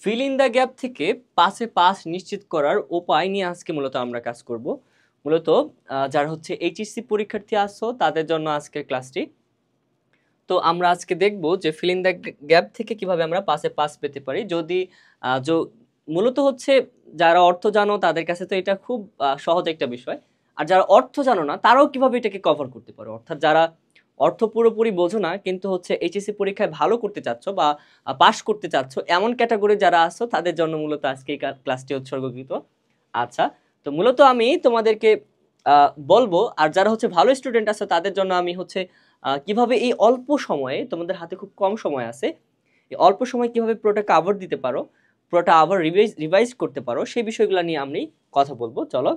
Fill in the gap থেকে পাসে pass নিশ্চিত করার উপায় নিয়ে আজকে মূলত আমরা কাজ করব। মূলত যারা হচ্ছে এইচএসসি পরীক্ষার্থী আসো তাদের জন্য আজকের ক্লাসটি। তো আমরা আজকে দেখব যে ফিল ইন দ্য গ্যাপ থেকে কিভাবে আমরা পাসে পাস পেতে পারি। যদি মূলত হচ্ছে যারা অর্থ জানো তাদের কাছে তো এটা খুব সহজ একটা বিষয়, আর যারা অর্থ জানো না তারাও কিভাবে এটাকে কভার করতে পারো। অর্থাৎ যারা অর্থ পুরোপুরি বোঝো না কিন্তু হচ্ছে এইচএসসি পরীক্ষায় ভালো করতে চাচ্ছ বা পাস করতে চাচ্ছ, এমন ক্যাটাগরি যারা আছো তাদের জন্য মূলত আজকে এই ক্লাসটি উৎসর্গকৃত। আচ্ছা, তো মূলত আমি তোমাদেরকে বলবো, আর যারা হচ্ছে ভালো স্টুডেন্ট আছো তাদের জন্য আমি হচ্ছে কিভাবে এই অল্প সময়ে, তোমাদের হাতে খুব কম সময় আছে, এই অল্প সময় কিভাবে পুরোটা কাভার দিতে পারো, পুরোটা আবার রিভাইজ করতে পারো, সেই বিষয়গুলো নিয়ে আমি কথা বলবো। চলো,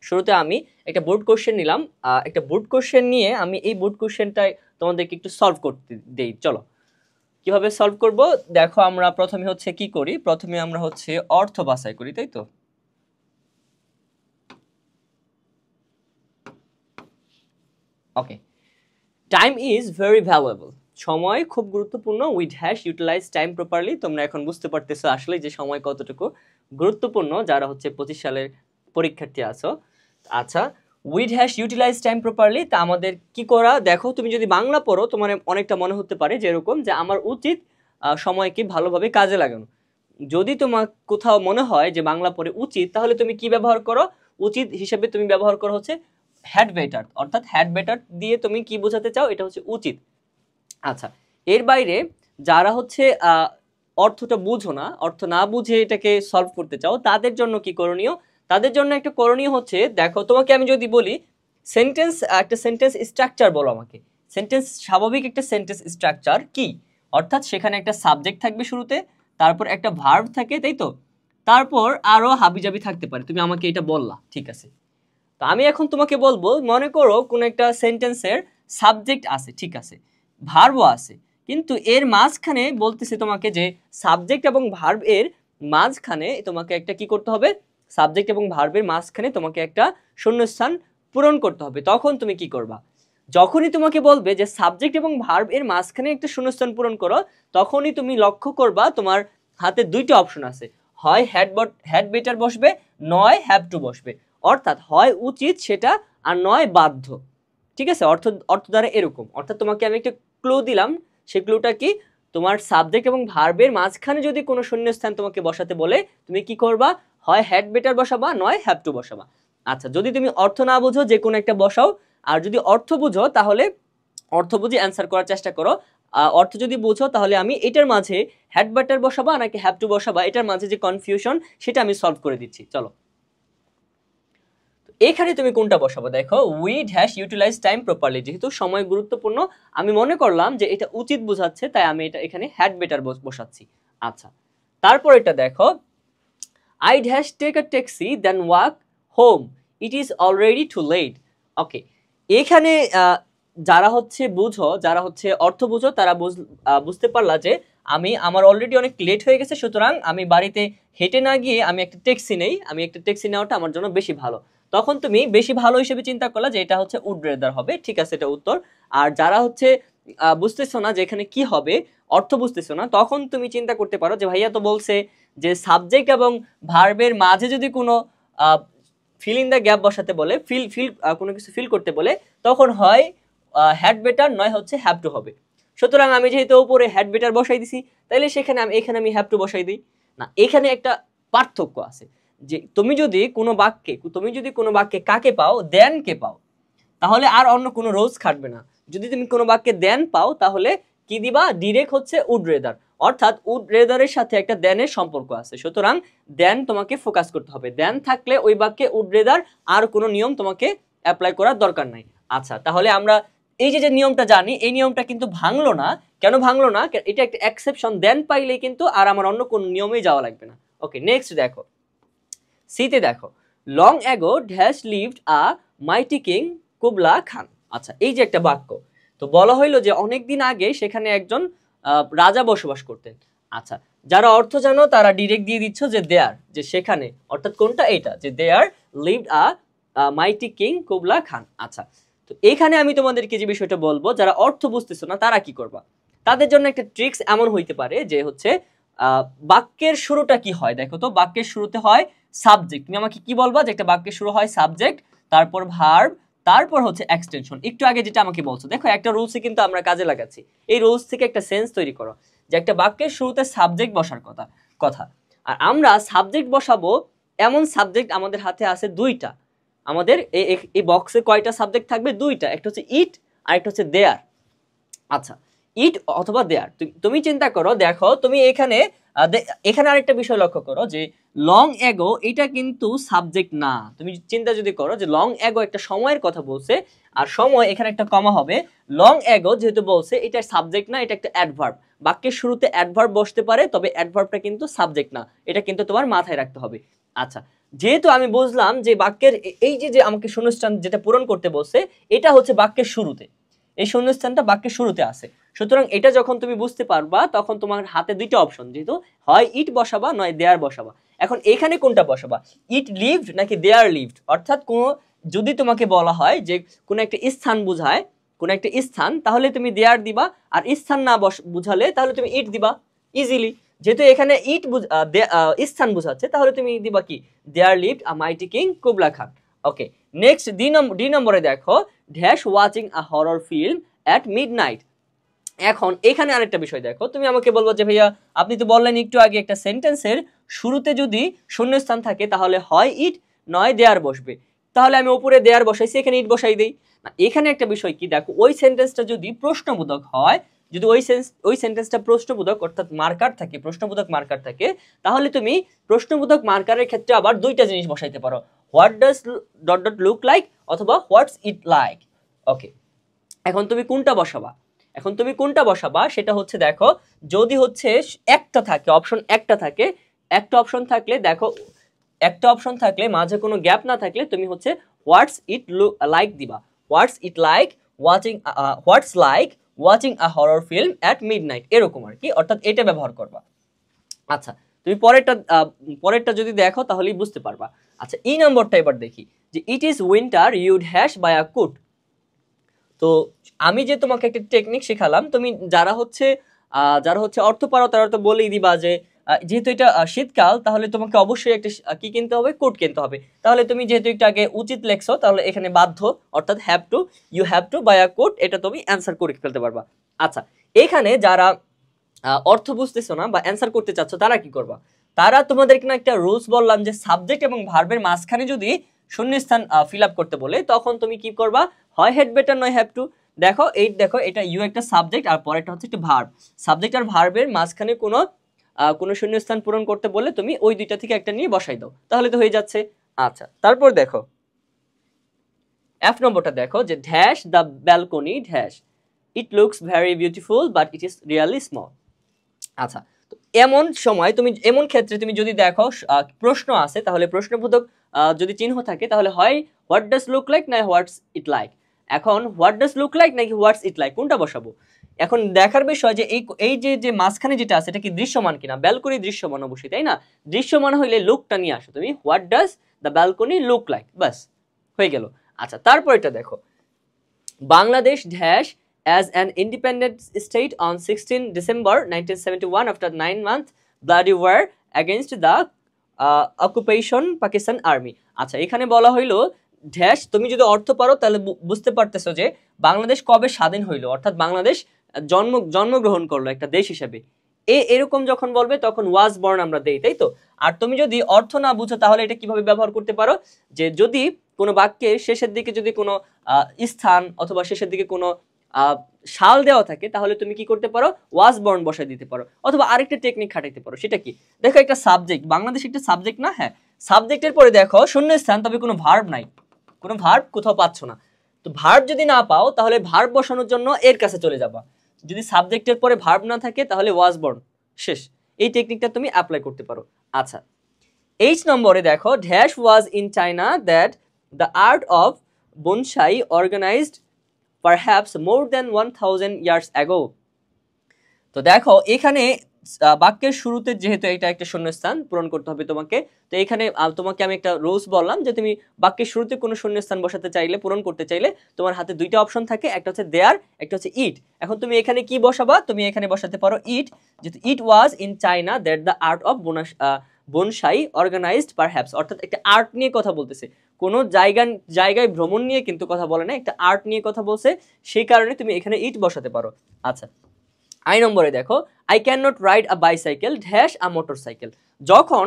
শুরুতে আমি একটা বোর্ড কোশ্চেন নিলাম। একটা বোর্ড কোশ্চেন নিয়ে আমি এই বোর্ড কোশ্চেনটাই তোমাদেরকে একটু সলভ করতে দেই। চলো, কিভাবে সলভ করব দেখো। আমরা প্রথমে হচ্ছে কি করি, প্রথমে আমরা হচ্ছে অর্থ বাছাই করি, তাই তো। Okay, time is very valuable. সময় খুব গুরুত্বপূর্ণ। With hash utilize time properly. তোমরা এখন বুঝতে পারতেছো আসলে যে সময় কতটুকু গুরুত্বপূর্ণ যারা হচ্ছে 25 সালের পরীক্ষার্থী আছো। আচ্ছা, with hash utilize time properly, তা আমাদের কি করা দেখো। তুমি যদি বাংলা পড়ো তোমার অনেকটা মনে হতে পারে যে এরকম, যে আমার উচিত সময়কে ভালোভাবে কাজে লাগানো। যদি তোমার কোথাও মনে হয় যে বাংলা পড়ে উচিত, তাহলে তুমি কি ব্যবহার করো? উচিত হিসেবে তুমি ব্যবহার করো হচ্ছে হ্যাড বেটার। অর্থাৎ হ্যাড বেটার দিয়ে তুমি কি বোঝাতে চাও, এটা হচ্ছে উচিত। আচ্ছা, এর বাইরে যারা হচ্ছে অর্থটা বুঝো না, অর্থ না বুঝে এটাকে সলভ করতে চাও, তাদের জন্য কি করণীয়? তাদের জন্য একটা করণীয় হচ্ছে, দেখো তোমাকে আমি যদি বলি একটা সেন্টেন্স স্ট্রাকচার বলো আমাকে। সেন্টেন্স, স্বাভাবিক একটা সেন্টেন্স স্ট্রাকচার কি? অর্থাৎ সেখানে একটা সাবজেক্ট থাকবে শুরুতে, তারপর একটা ভার্ব থাকে, তাই তো, তারপর আরো হাবিজাবি থাকতে পারে। তুমি আমাকে এটা বললা, ঠিক আছে। তো আমি এখন তোমাকে বলবো, মনে করো কোন একটা সেন্টেন্সের সাবজেক্ট আছে, ঠিক আছে, ভার্বও আছে, কিন্তু এর মাঝখানে বলতেছে তোমাকে যে সাবজেক্ট এবং ভার্ব এর মাঝখানে তোমাকে একটা কি করতে হবে, সাবজেক্ট এবং ভার্বের মাঝখানে তোমাকে একটা শূন্যস্থান পূরণ করতে হবে। তখন তুমি কি করবা? যখনই তোমাকে বলবে যে সাবজেক্ট এবং ভার্ব এর মাঝখানে একটা শূন্যস্থান পূরণ করো, তখনই তুমি লক্ষ্য করবা তোমার হাতে দুইটা অপশন আছে, হয় হ্যাড বেটার বসবে, নয় হ্যাভ টু বসবে। অর্থাৎ হয় উচিত সেটা, আর নয় বাধ্য। ঠিক আছে, অর্থ দ্বারা এরকম। অর্থাৎ তোমাকে আমি একটা ক্লু দিলাম, সেই ক্লুটা কি? তোমার সাবজেক্ট এবং ভার্বের মাঝখানে যদি কোনো শূন্যস্থান তোমাকে বসাতে বলে, তুমি কি করবা? হয় হ্যাড বেটার বসাবা, নয় হ্যাভ টু বসাবা। আচ্ছা, যদি তুমি অর্থ না বুঝো যে কোনো একটা বসাও, আর যদি অর্থ বুঝো তাহলে অর্থ বুঝে অ্যান্সার করার চেষ্টা করো। অর্থ যদি বুঝো তাহলে আমি এটার মাঝে হ্যাড বেটার বসাবা নাকি হ্যাভ টু বসাবা, এটার মাঝে যে কনফিউশন সেটা আমি সলভ করে দিচ্ছি। চলো, এখানে তুমি কোনটা বসাবো দেখো। With hash utilize time properly, যেহেতু সময় গুরুত্বপূর্ণ, আমি মনে করলাম যে এটা উচিত বোঝাচ্ছে, তাই আমি এটা এখানে হ্যাড বেটার বসাচ্ছি। আচ্ছা, তারপর এটা দেখো, I'd hash take a taxi then walk home, it is already too late. Okay, এখানে যারা হচ্ছে বুঝো, যারা হচ্ছে অর্থ বুঝো, তারা বুঝতে পারলা যে আমার অলরেডি অনেক লেট হয়ে গেছে, সুতরাং আমি বাড়িতে হেঁটে না গিয়ে আমি একটা ট্যাক্সি নেই, আমি একটা ট্যাক্সি নেওয়াটা আমার জন্য বেশি ভালো। তখন তুমি বেশি ভালো হিসেবে চিন্তা করলা যে এটা হচ্ছে উড রেদার হবে, ঠিক আছে, এটা উত্তর। আর যারা হচ্ছে বুঝতেছো না যে এখানে কি হবে, অর্থ বুঝতেছো না, তখন তুমি চিন্তা করতে পারো যে ভাইয়া তো বলছে যে সাবজেক্ট এবং ভার্বের মাঝে যদি কোনো ফিল ইন দ্য গ্যাপ বসাতে বলে, ফিল ফিল কোনো কিছু ফিল করতে বলে, তখন হয় হ্যাড বেটার, নয় হচ্ছে হ্যাভ টু হবে। সুতরাং আমি যেহেতু উপরে হ্যাড বেটার বসাই দিছি, তাইলে সেখানে এখানে আমি হ্যাভ টু বসাই দিই না। এখানে একটা পার্থক্য আছে, যে তুমি যদি কোনো বাক্যে কাকে পাও, দেন কে পাও, তাহলে আর অন্য কোনো রোজ খাটবে না। যদি তুমি কোনো বাক্যে দেন পাও, তাহলে কি দিবা? ডিরেক্ট হচ্ছে উড রেদার। অর্থাৎ উড রেদারের সাথে একটা দেনের সম্পর্ক আছে, সুতরাং দেন তোমাকে ফোকাস করতে হবে। দেন থাকলে ওই বাক্যে উড রেদার, আর কোনো নিয়ম তোমাকে অ্যাপ্লাই করার দরকার নাই। আচ্ছা, তাহলে আমরা এই যে নিয়মটা জানি, এই নিয়মটা কিন্তু ভাঙলো না। কেন ভাঙলো না? এটা একটা এক্সেপশন, দেন পাইলেই কিন্তু আর আমার অন্য কোনো নিয়মেই যাওয়া লাগবে না। ওকে, নেক্সট দেখো, সিতে দেখো, long ago dash lived a mighty king Kubla Khan. আচ্ছা, এই যে একটা বাক্য, তো বলা হইলো যে অনেকদিন আগে সেখানে একজন রাজা বসবাস করতেন। আচ্ছা, যারা অর্থ জানো তারা ডিরেক্ট দিয়ে দিচ্ছ যে দেয়ার, যে সেখানে, অর্থাৎ কোনটা, এইটা, যে there lived a mighty king Kubla Khan. আচ্ছা, তো এখানে আমি তোমাদেরকে যে বিষয়টা বলবো, যারা অর্থ বুঝতেছো না তারা কি করবা, তাদের জন্য একটা ট্রিক্স এমন হইতে পারে যে হচ্ছে বাক্যের শুরুটা কি হয় দেখো তো, বাক্যের শুরুতে হয় সাবজেক্ট। তুমি আমাকে কি বলবা যে একটা বাক্যের শুরু হয় সাবজেক্ট, তারপর ভার্ব, তারপর হচ্ছে এক্সটেনশন। একটু আগে যেটা আমাকে বলছো, দেখো একটা রুলসই কিন্তু আমরা কাজে লাগাচ্ছি। এই রুলস থেকে একটা সেন্স তৈরি করো যে একটা বাক্যের শুরুতে সাবজেক্ট বসার কথা কথা আর আমরা সাবজেক্ট বসাবো এমন সাবজেক্ট আমাদের হাতে আছে দুইটা। আমাদের এই বক্সে কয়টা সাবজেক্ট থাকবে? দুইটা, একটা হচ্ছে ইট আর একটা হচ্ছে দেয়ার। আচ্ছা, ইট অথবা দেয়ার। তুমি চিন্তা করো, দেখো তুমি এখানে এখানে আরেকটা বিষয় লক্ষ্য করো যে লং এগো এটা কিন্তু সাবজেক্ট না। তুমি চিন্তা যদি করো যে লং এগো একটা সময়ের কথা বলছে, আর সময় এখানে একটা কমা হবে, লং এগো যেহেতু বলছে এটা সাবজেক্ট না, এটা একটা অ্যাডভার্ব। বাক্যের শুরুতে অ্যাডভার্ব বসতে পারে, তবে অ্যাডভার্বটা কিন্তু সাবজেক্ট না, এটা কিন্তু তোমার মাথায় রাখতে হবে। আচ্ছা, যেহেতু আমি বুঝলাম যে বাক্যের এই যে আমাকে শূন্যস্থান যেটা পূরণ করতে বলছে এটা হচ্ছে বাক্যের শুরুতে, এই শূন্যস্থানটা বাক্যের শুরুতে আছে, সুতরাং এটা যখন তুমি বুঝতে পারবা তখন তোমার হাতে দুইটা অপশন, যেহেতু হয় ইট বসাবা নয় দেয়ার বসাবা। এখন এখানে কোনটা বসাবা, ইট লিভড নাকি দেয়ার লিভড? অর্থাৎ কোন যদি তোমাকে বলা হয় যে কোন একটা স্থান বুঝায়, কোন একটা স্থান, তাহলে তুমি দেয়ার দিবা, আর স্থান না বুঝালে তাহলে তুমি ইট দিবা ইজিলি। যেহেতু এখানে ইট স্থান বুঝাচ্ছে, তাহলে তুমি দিবা কি, there lived a mighty king Kubla Khan. Okay, next D নম্বরে দেখো, dash watching a horror film at midnight. এখন এখানে আরেকটা বিষয় দেখো, তুমি আমাকে বলবো যে ভাইয়া আপনি তো বললেন একটু আগে একটা সেন্টেন্সের শুরুতে যদি শূন্যস্থান থাকে তাহলে হয় ইট নয় দেয়ার বসবে, তাহলে আমি উপরে দেয়ার বসাইছি, এখানে ইট বসাই দেই না। এখানে একটা বিষয় কি দেখো, ওই সেন্টেন্সটা যদি প্রশ্নবোধক হয়, যদি ওই সেন্টেন্সটা প্রশ্নবোধক অর্থাৎ মার্কার থাকে, প্রশ্নবোধক মার্কার থাকে, তাহলে তুমি প্রশ্নবোধক মার্কারের ক্ষেত্রে আবার দুইটা জিনিস বসাইতে পারো, what does dot dot look like অথবা হোয়াটস ইট লাইক। ওকে, এখন তুমি কোনটা বসাবা সেটা হচ্ছে দেখো, যদি হচ্ছে একটা থাকে অপশন, একটা অপশন থাকলে দেখো, একটা অপশন থাকলে মাঝে কোনো গ্যাপ না থাকলে তুমি হচ্ছে হোয়াটস ইট লাইক দিবা, what's it like watching, what's like watching a horror film at midnight, এরকম আর কি, অর্থাৎ এটা ব্যবহার করবা। আচ্ছা, তুমি পরেরটা যদি দেখো তাহলেই বুঝতে পারবা। আচ্ছা, এই নম্বরটা এবার দেখি যে it is winter you'd hash buy a coat. তো আমি যে তোমাকে একটা টেকনিক শেখালাম, তুমি যারা হচ্ছে অর্থ পারো তারা তো বলেই দিবা যে যেহেতু এটা শীতকাল, তাহলে তোমাকে অবশ্যই একটা কি কিনতে হবে, কোট কিনতে হবে। তাহলে তুমি যেহেতু একটু আগে উচিত লেখছো, তাহলে এখানে বাধ্য, অর্থাৎ you have to buy a coat, এটা তুমি অ্যান্সার করে ফেলতে পারবা। আচ্ছা, এখানে যারা অর্থ বুঝতেছো না বা অ্যান্সার করতে চাচ্ছ তারা কি করবা, তারা তোমাদেরকে না একটা রুলস বললাম যে সাবজেক্ট এবং ভার্বের মাঝখানে যদি শূন্যস্থান ফিল আপ করতে বলে, তখন তুমি কি করবা, হয় হেড বেটার নয় হ্যাভ টু। দেখো এটা ইউ একটা সাবজেক্ট আর পরেরটা হচ্ছে একটা ভার্ব, সাবজেক্ট আর ভার্বের মাঝখানে কোনো শূন্যস্থান পূরণ করতে বলে তুমি ওই দুইটা থেকে একটা নিয়ে বসাই দাও, তাহলে তো হয়ে যাচ্ছে। আচ্ছা, তারপর দেখো এফ নম্বরটা দেখো যে dash the balcony dash it looks very beautiful but it is really small. আচ্ছা, তো এমন ক্ষেত্রে তুমি যদি দেখো প্রশ্ন আছে, তাহলে প্রশ্নবোধক যদি চিহ্ন থাকে তাহলে হয় হোয়াট ডাজ লুক লাইক না হোয়াটস ইট লাইক। এখন হোয়াট ডাজ লুক লাইক নাকি হোয়াটস ইট লাইক কোনটা বসাবো? এখন দেখার বিষয় যে এই যে মাঝখানে যেটা আছে এটা কি দৃশ্যমান কিনা, ব্যালকনি দৃশ্যমান অবশ্যই, তাই না? দৃশ্যমান হইলে লুকটা নিয়ে আসো তুমি, what does the balcony look like, বাস হয়ে গেল। আচ্ছা, তারপর এটা দেখো, Bangladesh dash as an independent state on 16 December 1971 after 9-month bloody war against the occupation Pakistan army। আচ্ছা, এখানে বলা হইলো ড্যাশ, তুমি যদি অর্থ পারো তাহলে বুঝতে পারতেছো যে বাংলাদেশ কবে স্বাধীন হইলো, অর্থাৎ বাংলাদেশ জন্মগ্রহণ করলো একটা দেশ হিসেবে। এরকম যখন বলবে তখন ওয়াজ বর্ন আমরা দেই, তাই তো? আর তুমি যদি অর্থ না বুঝো তাহলে এটা কিভাবে ব্যবহার করতে পারো, যে যদি কোনো বাক্যের শেষের দিকে যদি কোনো স্থান অথবা শেষের দিকে কোনো সাল দেওয়া থাকে, তাহলে তুমি কি করতে পারো, ওয়াজ বর্ন বসাই দিতে পারো, অথবা আরেকটা টেকনিক খাটাইতে পারো। সেটা কি, দেখো একটা সাবজেক্ট, বাংলাদেশ একটা সাবজেক্ট না? হ্যাঁ, সাবজেক্টের পরে দেখো শূন্যস্থান, তবে কোনো ভার্ব নাই, কোনো ভার্ব কোথাও পাচ্ছ না। তো ভার্ব যদি না পাও তাহলে ভার্ব বসানোর জন্য এর কাছে চলে যাবা, যদি সাবজেক্টের পরে ভার্ব না থাকে তাহলে ওয়াজ বর্ন, শেষ। এই টেকনিকটা তুমি অ্যাপ্লাই করতে পারো। আচ্ছা, এইচ নম্বরে দেখো dash was in China that the art of bonsai organized perhaps more than 1000 years ago। তো দেখো এখানে বাক্যের শুরুতে যেহেতু এটা একটা শূন্যস্থান পূরণ করতে হবে তোমাকে, তো এখানে তোমাকে আমি একটা রুলস বললাম যে তুমি বাক্যের শুরুতে কোনো শূন্যস্থান বসাতে চাইলে, পূরণ করতে চাইলে তোমার হাতে দুইটা অপশন থাকে, একটা হচ্ছে দেয়ার, একটা হচ্ছে ইট। এখন তুমি এখানে কি বসাবা, তুমি এখানে বসাতে পারো ইট, যেহেতু it was in China that the art of bonsai organized perhaps, অর্থাৎ একটা আর্ট নিয়ে কথা বলতেছে, কোনো জায়গায় ভ্রমণ নিয়ে কিন্তু কথা বলে না, একটা আর্ট নিয়ে কথা বলছে, সেই কারণে তুমি এখানে ইট বসাতে পারো। আচ্ছা, আই নম্বরে দেখো, I can not write a bicycle dash a motorcycle. যখন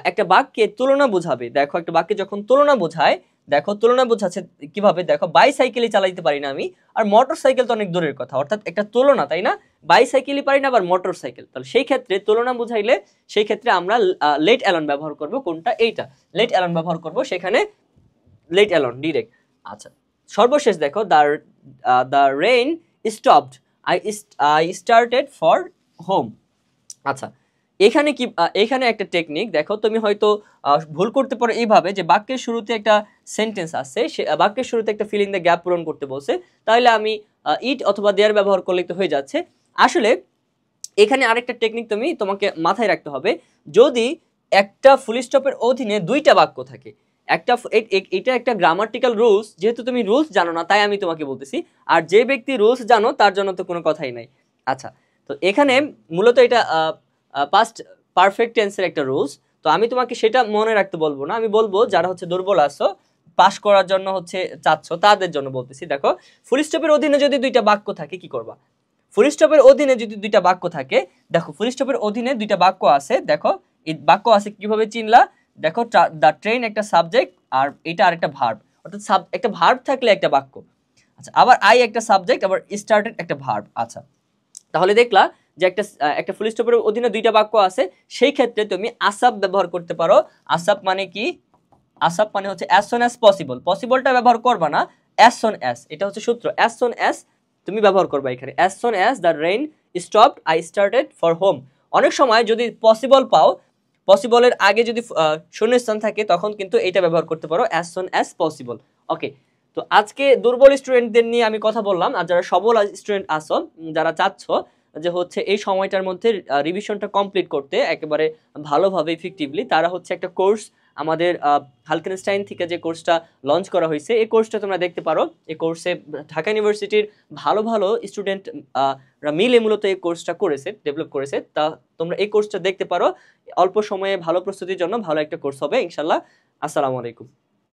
একটা বাক্যে তুলনা বোঝাবে, দেখো একটা বাক্যে যখন তুলনা বোঝায়, দেখো তুলনা বোঝাচ্ছে কিভাবে, দেখো বাইসাইকেলই চালাইতে পারি না আমি, আর মোটরসাইকেল তো অনেক দূরের কথা, অর্থাৎ একটা তুলনা, তাই না? বাইসাইকেলই পারি না আবার মোটরসাইকেল, তাহলে সেই ক্ষেত্রে তুলনা বুঝাইলে সেই ক্ষেত্রে আমরা লেট অ্যালন ব্যবহার করব। কোনটা? এইটা, লেট অ্যালন ব্যবহার করব, সেখানে লেট অ্যালন ডিরেক্ট। আচ্ছা, সর্বশেষ দেখো, the rain stopped, I started for home। আচ্ছা, এখানে কি, এখানে একটা টেকনিক দেখো, তুমি হয়তো ভুল করতে পারো এইভাবে যে বাক্যের শুরুতে একটা সেন্টেন্স আছে, সে বাক্যের শুরুতে একটা ফিল ইন দ্য গ্যাপ পূরণ করতে বলছে, তাহলে আমি ইট অথবা দেয়ার ব্যবহার করলে তো হয়ে যাচ্ছে। আসলে এখানে আরেকটা টেকনিক তোমাকে মাথায় রাখতে হবে, যদি একটা ফুল স্টপের অধীনে দুইটা বাক্য থাকে, এটা একটা গ্রামাটিক্যাল রুলস, যেহেতু তুমি রুলস জানো না তাই আমি তোমাকে বলতেছি, আর যে ব্যক্তি রুলস জানো তার জন্য তো কোনো কথাই নাই। আচ্ছা, তো এখানে মূলত এটা পাস্ট পারফেক্ট টেন্সের একটা রুলস, তো আমি তোমাকে সেটা মনে রাখতে বলবো না, আমি বলবো যারা হচ্ছে দুর্বল আছো, পাস করার জন্য হচ্ছে চাচ্ছ, তাদের জন্য বলতেছি। দেখো, ফুল স্টপের অধীনে যদি দুইটা বাক্য থাকে কি করবা? ফুল স্টপের অধীনে যদি দুইটা বাক্য থাকে, দেখো ফুল স্টপের অধীনে দুইটা বাক্য আছে, দেখো এই বাক্য আছে কিভাবে চিনলা, দেখো দ্য ট্রেন একটা সাবজেক্ট আর এটা আরেকটা ভার্ব, অর্থাৎ একটা ভার্ব থাকলে একটা বাক্য। আচ্ছা, আবার আই একটা সাবজেক্ট, আবার স্টার্টেড একটা ভার্ব। আচ্ছা, তাহলে দেখলা যে একটা ফুল স্টপের অধীনে দুইটা বাক্য আছে, সেই ক্ষেত্রে তুমি আসাব ব্যবহার করতে পারো। আসাব মানে কি? আসাব মানে হচ্ছে অ্যাজ সুন অ্যাজ পসিবল, পসিবলটা ব্যবহার করবা না, অ্যাজ সুন অ্যাজ, এটা হচ্ছে সূত্র, অ্যাজ সুন অ্যাজ তুমি ব্যবহার করবা এখানে, as soon as the rain stopped I started for home. অনেক সময় যদি পসিবল পাও, পসিবলের আগে যদি শূন্যস্থান থাকে, তখন কিন্তু এটা ব্যবহার করতে পারো, অ্যাজ সুন অ্যাজ পসিবল। ওকে, তো আজকে দুর্বল স্টুডেন্টদের নিয়ে আমি কথা বললাম, আর যারা সবল স্টুডেন্ট আছো, যারা চাচ্ছ যে হচ্ছে এই সময়টার মধ্যে রিভিশনটা কমপ্লিট করতে একেবারে ভালোভাবে ইফেক্টিভলি, তারা হচ্ছে একটা কোর্স আমাদের হালকেনস্টাইন থেকে যে কোর্সটা লঞ্চ করা হয়েছে, এই কোর্সটা তোমরা দেখতে পারো। এই কোর্সে ঢাকা ইউনিভার্সিটির ভালো ভালো স্টুডেন্ট মিলে মূলত এই কোর্সটা করেছে, ডেভেলপ করেছে, তা তোমরা এই কোর্সটা দেখতে পারো। অল্প সময়ে ভালো প্রস্তুতির জন্য ভালো একটা কোর্স হবে ইনশাল্লাহ। আসসালামু আলাইকুম।